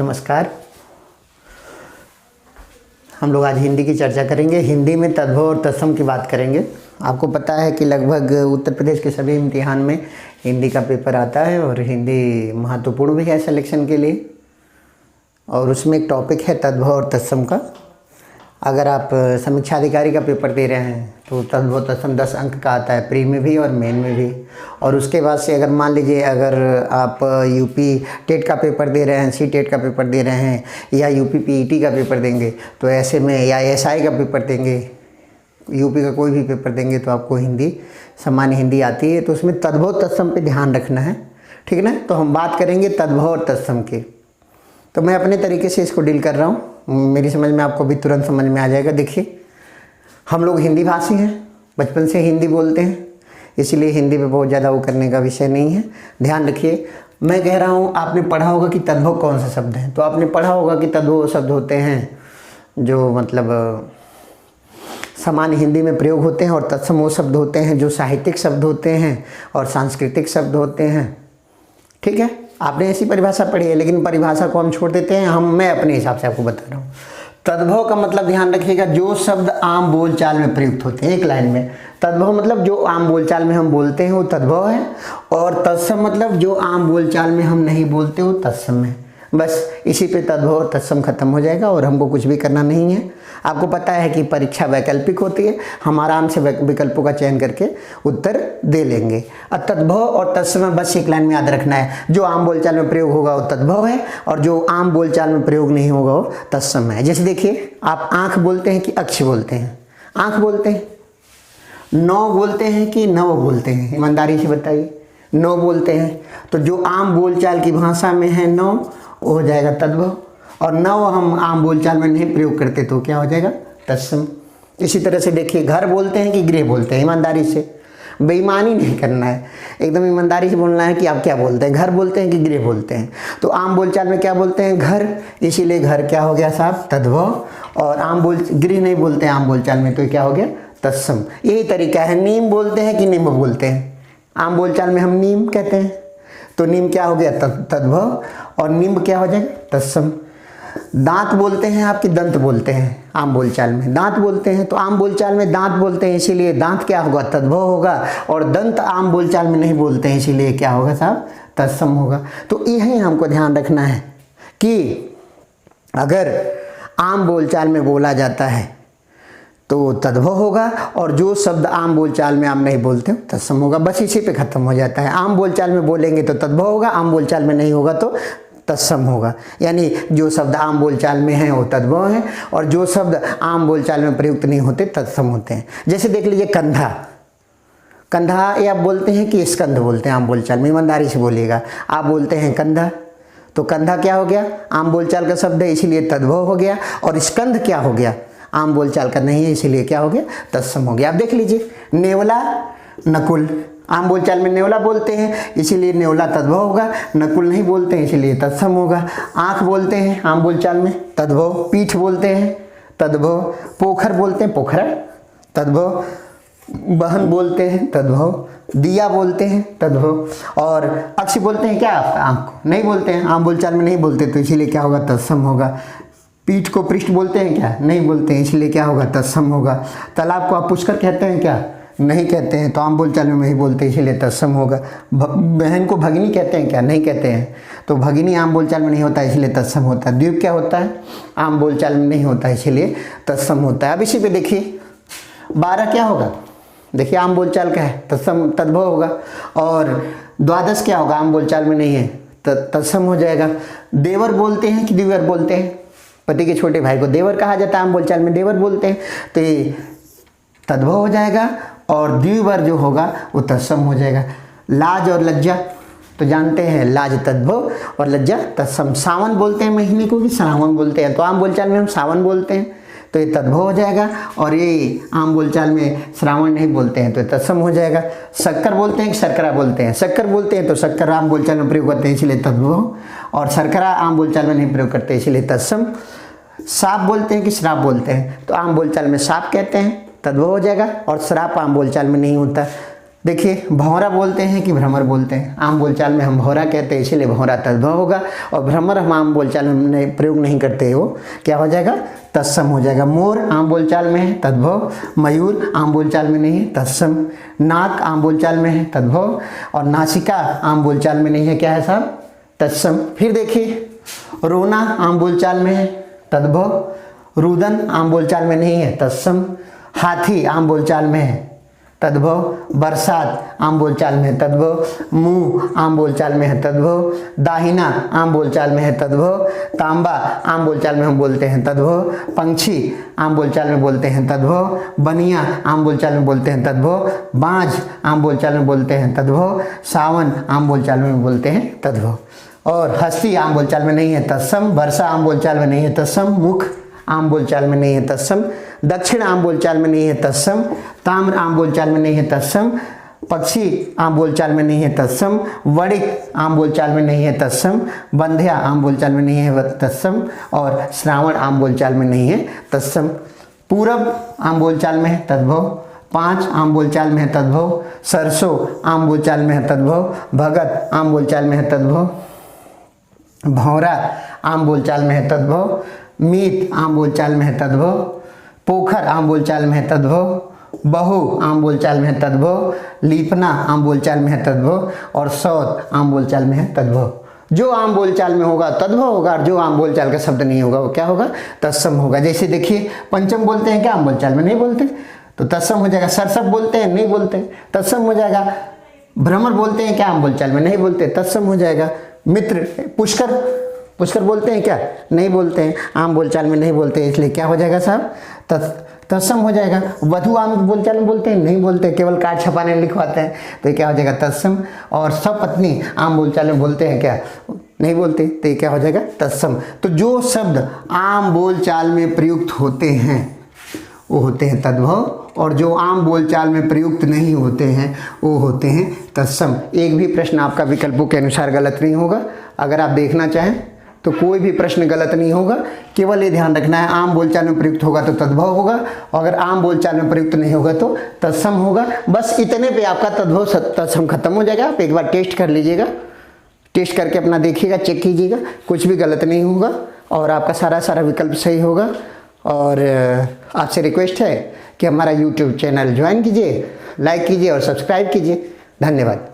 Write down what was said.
नमस्कार। हम लोग आज हिंदी की चर्चा करेंगे। हिंदी में तद्भव और तत्सम की बात करेंगे। आपको पता है कि लगभग उत्तर प्रदेश के सभी इम्तिहान में हिंदी का पेपर आता है और हिंदी महत्वपूर्ण भी है सिलेक्शन के लिए, और उसमें एक टॉपिक है तद्भव और तत्सम का। अगर आप समीक्षा अधिकारी का पेपर दे रहे हैं तो तद्भव तत्सम 10 अंक का आता है, प्री में भी और मेन में भी। और उसके बाद से अगर मान लीजिए अगर आप यूपी टेट का पेपर दे रहे हैं, सी टेट का पेपर दे रहे हैं, या यूपी पीईटी का पेपर देंगे तो ऐसे में, या एसआई का पेपर देंगे, यूपी का कोई भी पेपर देंगे तो आपको हिंदी, सामान्य हिंदी आती है, तो उसमें तद्भव तत्सम पे ध्यान रखना है, ठीक है ना। तो हम बात करेंगे तद्भव और तत्सम की। तो मैं अपने तरीके से इसको डील कर रहा हूँ, मेरी समझ में आपको भी तुरंत समझ में आ जाएगा। देखिए, हम लोग हिंदी भाषी हैं, बचपन से हिंदी बोलते हैं, इसलिए हिंदी पे बहुत ज़्यादा वो करने का विषय नहीं है। ध्यान रखिए, मैं कह रहा हूँ, आपने पढ़ा होगा कि तद्भव कौन से शब्द हैं, तो आपने पढ़ा होगा कि तद्भव शब्द होते हैं जो मतलब सामान्य हिंदी में प्रयोग होते हैं, और तत्सम वो शब्द होते हैं जो साहित्यिक शब्द होते हैं और सांस्कृतिक शब्द होते हैं, ठीक है। आपने ऐसी परिभाषा पढ़ी है, लेकिन परिभाषा को हम छोड़ देते हैं, मैं अपने हिसाब से आपको बता रहा हूँ। तद्भव का मतलब ध्यान रखिएगा, जो शब्द आम बोलचाल में प्रयुक्त होते हैं, एक लाइन में। तद्भव मतलब जो आम बोलचाल में हम बोलते हैं वो तद्भव है, और तत्सम मतलब जो आम बोलचाल में हम नहीं बोलते वो तत्सम है। बस इसी पे तद्भव और तत्सम खत्म हो जाएगा, और हमको कुछ भी करना नहीं है। आपको पता है कि परीक्षा वैकल्पिक होती है, हम आराम से विकल्पों का चयन करके उत्तर दे लेंगे। और तद्भव और तत्सम बस एक लाइन में याद रखना है, जो आम बोलचाल में प्रयोग होगा वो तद्भव है, और जो आम बोलचाल में प्रयोग नहीं होगा वो तत्सम है। जैसे देखिए, आप आँख बोलते हैं कि अक्ष बोलते हैं? आँख बोलते हैं। नौ बोलते हैं कि नव बोलते हैं? ईमानदारी से बताइए। नौ बोलते हैं, तो जो आम बोलचाल की भाषा में है नौ, वो हो जाएगा तद्भव, और नव हम आम बोलचाल में नहीं प्रयोग करते तो क्या हो जाएगा? तत्सम। इसी तरह से देखिए, घर बोलते हैं कि गृह बोलते हैं? ईमानदारी से, बेईमानी नहीं करना है, एकदम ईमानदारी से बोलना है कि आप क्या बोलते हैं, घर बोलते हैं कि गृह बोलते हैं? तो आम बोलचाल में क्या बोलते हैं? घर, इसीलिए घर क्या हो गया साहब? तद्भव। और गृह नहीं बोलते हैं आम बोलचाल में, तो क्या हो गया? तत्सम। यही तरीका है। नीम बोलते हैं कि निम्ब बोलते हैं? आम बोलचाल में हम नीम कहते हैं, तो नीम क्या हो गया? तद्भव, और निम्ब क्या हो जाएगा? तत्सम। दांत बोलते हैं आप कि दंत बोलते हैं? आम बोलचाल में दांत बोलते हैं, तो आम बोलचाल में दांत बोलते हैं, इसीलिए दांत क्या होगा? तद्भव होगा, और दंत आम बोलचाल में नहीं बोलते हैं, इसीलिए क्या होगा साहब? तत्सम होगा। तो यही हमको ध्यान रखना है कि अगर आम बोलचाल में बोला जाता है तो तद्भव होगा, और जो शब्द आम बोलचाल में आप नहीं बोलते हो तत्सम होगा। बस इसी पे खत्म हो जाता है। आम बोलचाल में बोलेंगे तो तद्भव होगा, आम बोलचाल में नहीं होगा तो तत्सम होगा। यानी जो शब्द आम बोलचाल में हैं वो तद्भव हैं, और जो शब्द आम बोलचाल में प्रयुक्त नहीं होते तत्सम होते हैं। जैसे देख लीजिए, कंधा। कंधा ये आप बोलते हैं कि स्कंध बोलते हैं? आम बोलचाल में, ईमानदारी से बोलिएगा, आप बोलते हैं कंधा, तो कंधा क्या हो गया? आम बोलचाल का शब्द है, इसीलिए तद्भव हो गया। और स्कंध क्या हो गया? आम बोलचाल का नहीं है, इसीलिए क्या हो गया? तत्सम हो गया। आप देख लीजिए, नेवला, नकुल, आम बोलचाल में नेवला बोलते हैं, इसीलिए नेवला तद्भव होगा। नकुल नहीं बोलते हैं, इसीलिए तत्सम होगा। आँख बोलते हैं आम बोलचाल में, तद्भव। पीठ बोलते हैं, तद्भव। पोखर बोलते हैं, पोखरा, तद्भव। बहन बोलते हैं, तद्भव। दिया बोलते हैं, तद्भव। और अक्ष बोलते हैं क्या? आँख नहीं बोलते हैं, आम बोलचाल में नहीं बोलते, तो इसीलिए क्या होगा? तत्सम होगा। पीठ को पृष्ठ बोलते हैं क्या? नहीं बोलते हैं, इसलिए क्या होगा? तत्सम होगा। तालाब को आप पुष्कर कहते हैं क्या? नहीं कहते हैं, तो आम बोलचाल में नहीं बोलते, इसीलिए तत्सम होगा। बहन को भगिनी कहते हैं क्या? नहीं कहते हैं, तो भगिनी आम बोलचाल में नहीं होता, इसलिए तत्सम होता है। द्वीप क्या होता है? आम बोलचाल में नहीं होता, इसलिए तत्सम होता है। अब इसी पे देखिए, 12 क्या होगा? देखिए, आम बोलचाल का है, तत्सम, तद्भव होगा। और 12 क्या होगा? आम बोलचाल में नहीं है, तत्सम हो जाएगा। देवर बोलते हैं कि द्विवर बोलते हैं? पति के छोटे भाई को देवर कहा जाता है, आम बोलचाल में देवर बोलते हैं, तो ये तद्भव हो जाएगा, और द्विवर जो होगा वो तत्सम हो जाएगा। लाज और लज्जा तो जानते हैं, लाज तद्भव और लज्जा तत्सम। सावन बोलते हैं महीने को कि श्रावण बोलते हैं? तो आम बोलचाल में हम सावन बोलते हैं, तो ये तद्भव हो जाएगा, और ये आम बोलचाल में श्रावण नहीं बोलते हैं, तो तत्सम हो जाएगा। शक्कर बोलते हैं कि शर्करा बोलते हैं? शक्कर बोलते हैं, तो शक्कर आम बोलचाल में प्रयोग करते हैं, इसलिए तद्भव, और शर्करा आम बोलचाल में नहीं प्रयोग करते, इसलिए तत्सम। साप बोलते हैं कि श्राप बोलते हैं? तो आम बोलचाल में साप कहते हैं, तद्भव हो जाएगा, और श्राप आम बोलचाल में नहीं होता, देखिए भंवरा बोलते हैं कि भ्रमर बोलते हैं। आम बोलचाल में हम भंवरा कहते हैं, इसीलिए भंवरा तद्भव होगा। और भ्रमर हम आम बोलचाल में प्रयोग नहीं करते, वो क्या हो जाएगा, तत्सम हो जाएगा। मोर आम बोलचाल में है, तद्भव। मयूर आम बोलचाल में नहीं है, तत्सम। नाक आम बोलचाल में है, तद्भव। और नासिका आम बोलचाल में नहीं है, क्या है साहब, तत्सम। फिर देखिए रोना आम बोलचाल में है, तद्भव। रुदन आम बोलचाल में नहीं है, तत्सम। हाथी आम बोलचाल में है, तद्भव। बरसात आम बोलचाल में है, तद्भव। मुंह आम बोलचाल में है, तद्भव। दाहिना आम बोलचाल में है, तद्भव। तांबा आम बोलचाल में हम बोलते हैं, तद्भव। पंछी आम बोलचाल में बोलते हैं, तद्भव। बनिया आम बोलचाल में बोलते हैं, तद्भव। बांझ आम बोलचाल में बोलते हैं, तद्भव। सावन आम बोलचाल में बोलते हैं, तद्भव। और हस्ती आम बोलचाल में नहीं है, तत्सम। वर्षा आम बोलचाल में नहीं है, तत्सम। मुख आम बोलचाल में नहीं है, तत्सम। दक्षिण आम बोलचाल में नहीं है, तत्सम। ताम्र आम बोलचाल में नहीं है, तत्सम। पक्षी आम बोलचाल में नहीं है, तत्सम। वणिक आम बोलचाल में नहीं है, तत्सम। बंध्या आम बोलचाल में नहीं है, तत्सम। और श्रावण आम बोलचाल में नहीं है, तत्सम। पूरब आम बोलचाल में है, तद्भव। पाँच आम बोलचाल में है, तद्भव। सरसों आम बोलचाल में है, तद्भव। भगत आम बोलचाल में है, तद्भव। भंवरा आम बोलचाल में है, तद्भव। मीत आम बोलचाल में है, तद्भव। पोखर आम बोलचाल में है, तद्भव। बहू आम बोलचाल में है, तद्भव। लीपना आम बोलचाल में है, तद्भव। और सौत आम बोलचाल में है, तद्भव। जो आम बोलचाल में होगा तद्भव होगा, और जो आम बोलचाल का शब्द नहीं होगा वो क्या होगा, तत्सम होगा। जैसे देखिए पंचम बोलते हैं, क्या आम बोलचाल में नहीं बोलते, तो तत्सम हो जाएगा। सरसप बोलते हैं, नहीं बोलते, तत्सम हो जाएगा। भ्रमर बोलते हैं, क्या आम बोलचाल में नहीं बोलते, तत्सम हो जाएगा। मित्र पुष्कर बोलते हैं, क्या नहीं बोलते हैं, आम बोलचाल में नहीं बोलते, इसलिए क्या हो जाएगा साहब, तत्सम हो जाएगा। वधु आम बोलचाल में बोलते हैं, नहीं बोलते, केवल कार्ड छपाने में लिखवाते हैं, तो ये क्या हो जाएगा, तत्सम। और सपत्नी आम बोलचाल में बोलते हैं, क्या नहीं बोलते, तो ये क्या हो जाएगा, तत्सम। तो जो शब्द आम बोलचाल में प्रयुक्त होते हैं वो होते हैं तद्भव, और जो आम बोलचाल में प्रयुक्त नहीं होते हैं वो होते हैं तत्सम। एक भी प्रश्न आपका विकल्पों के अनुसार गलत नहीं होगा। अगर आप देखना चाहें तो कोई भी प्रश्न गलत नहीं होगा, केवल ये ध्यान रखना है आम बोलचाल में प्रयुक्त होगा तो तद्भव होगा, और अगर आम बोलचाल में प्रयुक्त नहीं होगा तो तत्सम होगा। बस इतने पे आपका तद्भव तत्सम खत्म हो जाएगा। आप एक बार टेस्ट कर लीजिएगा, टेस्ट करके अपना देखिएगा, चेक कीजिएगा, कुछ भी गलत नहीं होगा और आपका सारा विकल्प सही होगा। और आपसे रिक्वेस्ट है कि हमारा यूट्यूब चैनल ज्वाइन कीजिए, लाइक कीजिए और सब्सक्राइब कीजिए। धन्यवाद।